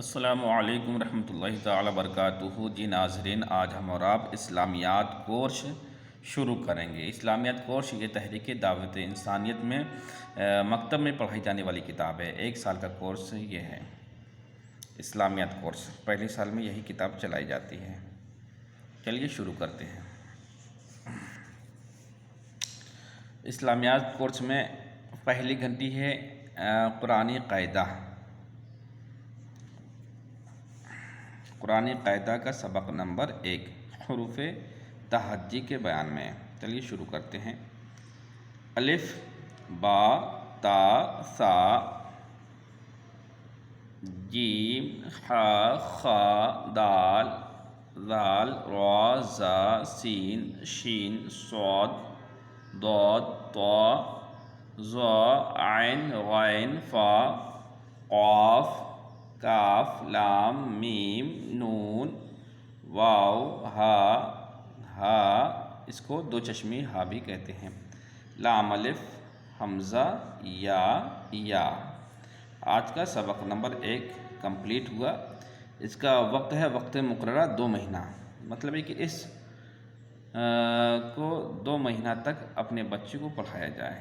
السلام علیکم ورحمۃ اللہ تعالی وبرکاتہ۔ جی ناظرین، آج ہم اور آپ اسلامیات کورس شروع کریں گے۔ اسلامیات کورس یہ تحریک دعوت انسانیت میں مکتب میں پڑھائی جانے والی کتاب ہے۔ 1 سال کا کورس یہ ہے اسلامیات کورس۔ پہلے سال میں یہی کتاب چلائی جاتی ہے۔ چلیے شروع کرتے ہیں۔ اسلامیات کورس میں پہلی گھنٹی ہے قرآنی قاعدہ۔ قرآنی قاعدہ کا سبق نمبر 1 حروف تہجی کے بیان میں۔ چلیے شروع کرتے ہیں۔ الف با تا سا جیم ح خ دال ذال را زا سین شین صاد ضاد طا ظا عین غین فا قاف کاف لام میم نون واو ہا اس کو دو چشمی ہا بھی کہتے ہیں۔ لام الف حمزہ یا۔ آج کا سبق نمبر 1 کمپلیٹ ہوا۔ اس کا وقت ہے وقت مقررہ 2 مہینہ، مطلب ہے کہ اس کو 2 مہینہ تک اپنے بچے کو پڑھایا جائے۔